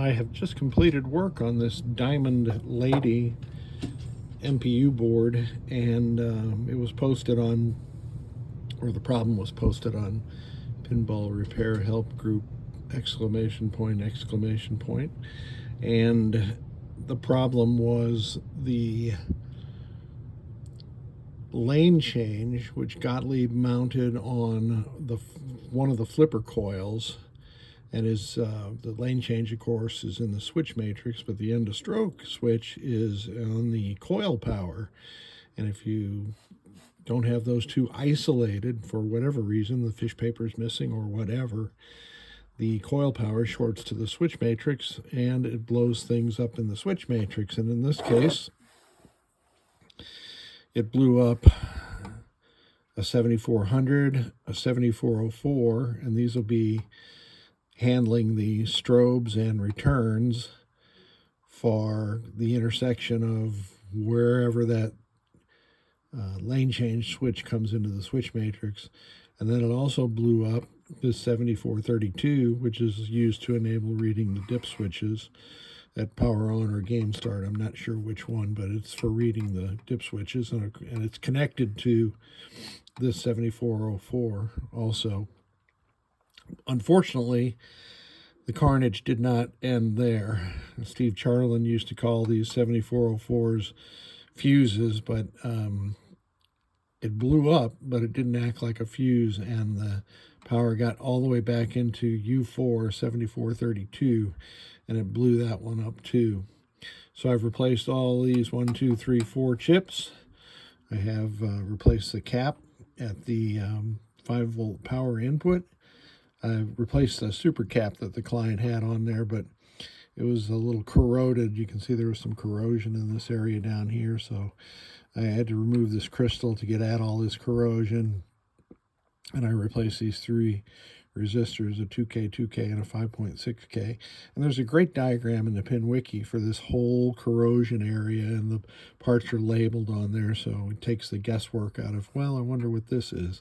I have just completed work on this Diamond Lady MPU board, and it was posted on, or the problem was posted on Pinball Repair Help Group, exclamation point, exclamation point. And the problem was the lane change, which Gottlieb mounted on one of the flipper coils, and the lane change, of course, is in the switch matrix, but the end of stroke switch is on the coil power. And if you don't have those two isolated for whatever reason, the fish paper is missing or whatever, the coil power shorts to the switch matrix and it blows things up in the switch matrix. And in this case, it blew up a 7400, a 7404, and these will be handling the strobes and returns for the intersection of wherever that lane change switch comes into the switch matrix. And then it also blew up this 7432, which is used to enable reading the dip switches at power on or game start. I'm not sure which one, but it's for reading the dip switches, and it's connected to this 7404 also. Unfortunately, the carnage did not end there. Steve Charlin used to call these 7404s fuses, but it blew up, but it didn't act like a fuse, and the power got all the way back into U4 7432, and it blew that one up too. So I've replaced all these 1, 2, 3, 4 chips. I have replaced the cap at the 5-volt power input. I replaced the super cap that the client had on there, but it was a little corroded. You can see there was some corrosion in this area down here, so I had to remove this crystal to get at all this corrosion. And I replaced these 3 resistors, a 2K, 2K, and a 5.6K. And there's a great diagram in the Pin Wiki for this whole corrosion area, and the parts are labeled on there, so it takes the guesswork out of, well, I wonder what this is.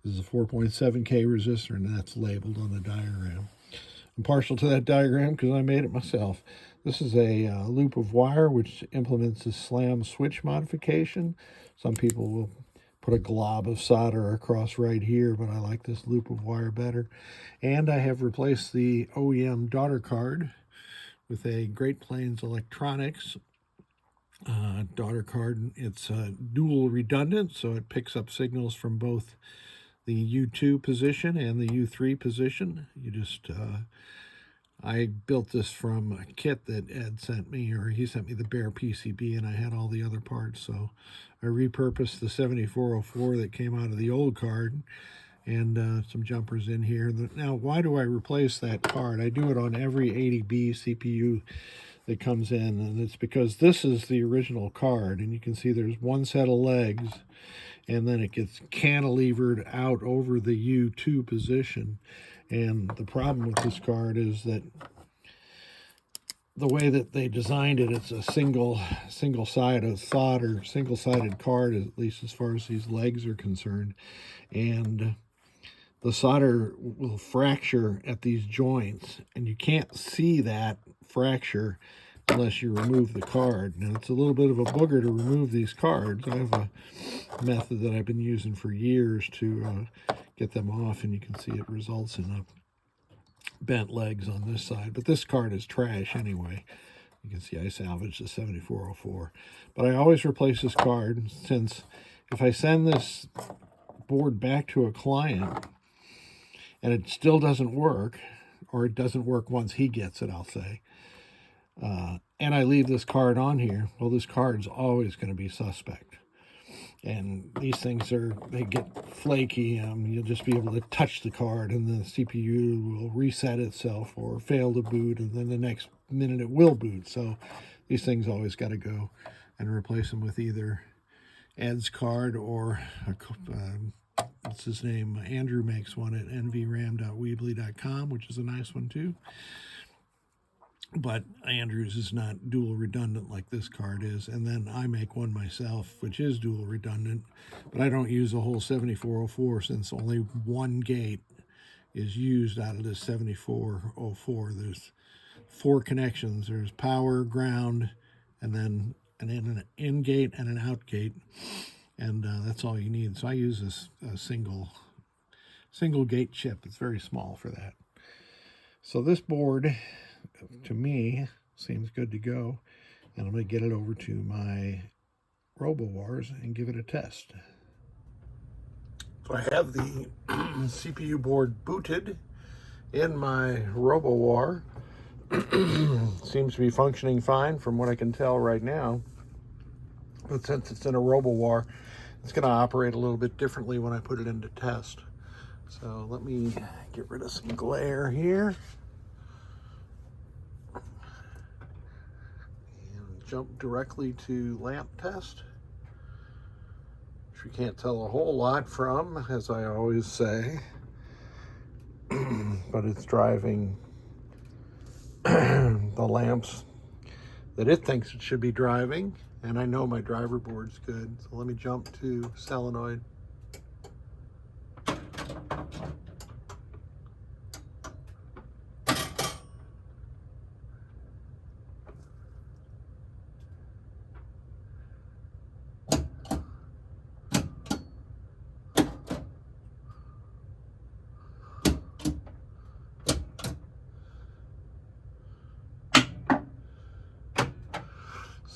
This is a 4.7K resistor, and that's labeled on the diagram. I'm partial to that diagram because I made it myself. This is a loop of wire which implements a slam switch modification. Some people will put a glob of solder across right here, but I like this loop of wire better. And I have replaced the OEM daughter card with a Great Plains Electronics daughter card. It's dual redundant, so it picks up signals from both the U2 position and the U3 position. You just I built this from a kit that Ed sent me, or he sent me the bare PCB, and I had all the other parts. So I repurposed the 7404 that came out of the old card, and some jumpers in here. Now, why do I replace that card? I do it on every 80B CPU that comes in, and it's because this is the original card, and you can see there's one set of legs, and then it gets cantilevered out over the U2 position. And the problem with this card is that the way that they designed it, it's a single-sided solder, single-sided card, at least as far as these legs are concerned. And the solder will fracture at these joints, and you can't see that fracture unless you remove the card. Now, it's a little bit of a booger to remove these cards. I have a method that I've been using for years to get them off, and you can see it results in bent legs on this side. But this card is trash anyway. You can see I salvaged the 7404. But I always replace this card, since if I send this board back to a client and it still doesn't work, or it doesn't work once he gets it, I'll say, and I leave this card on here, well, this card's always going to be suspect. And these things they get flaky. You'll just be able to touch the card, and the CPU will reset itself or fail to boot, and then the next minute it will boot. So these things always got to go and replace them with either Ed's card or what's his name? Andrew makes one at nvram.weebly.com, which is a nice one too. But Andrew's is not dual redundant like this card is. And then I make one myself, which is dual redundant, but I don't use a whole 7404 since only one gate is used out of this 7404. There's 4 connections. There's power, ground, and then an in gate and an out gate, and that's all you need. So I use a single gate chip. It's very small for that. So this board, to me, seems good to go, and I'm going to get it over to my RoboWars and give it a test. So I have the CPU board booted in my RoboWar. Seems to be functioning fine from what I can tell right now. But since it's in a RoboWar, it's going to operate a little bit differently when I put it into test. So let me get rid of some glare here. And jump directly to lamp test, which we can't tell a whole lot from, as I always say. But it's driving the lamps that it thinks it should be driving, and I know my driver board's good. So let me jump to solenoid.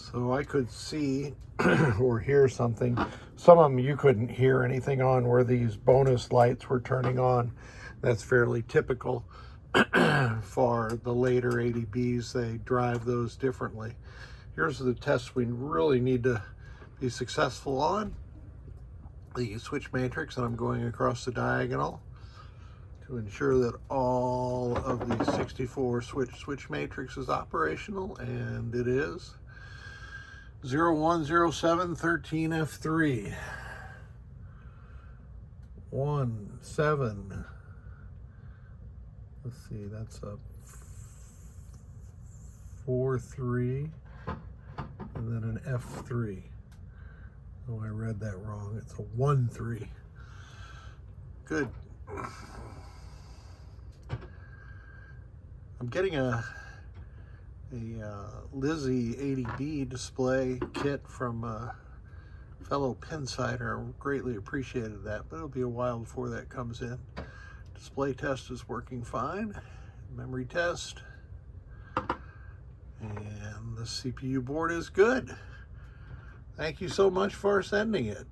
So I could see or hear something. Some of them you couldn't hear anything on where these bonus lights were turning on. That's fairly typical for the later 80Bs. They drive those differently. Here's the test we really need to be successful on. The switch matrix, and I'm going across the diagonal to ensure that all of the 64 switch matrix is operational, and it is. 010713F3 17. Let's see, that's a 4-3 and then an F3. Oh, I read that wrong. It's a 1-3. Good. I'm getting a Lizzie 80B display kit from a fellow Pinsider. I greatly appreciated that, but it'll be a while before that comes in. Display test is working fine. Memory test. And the CPU board is good. Thank you so much for sending it.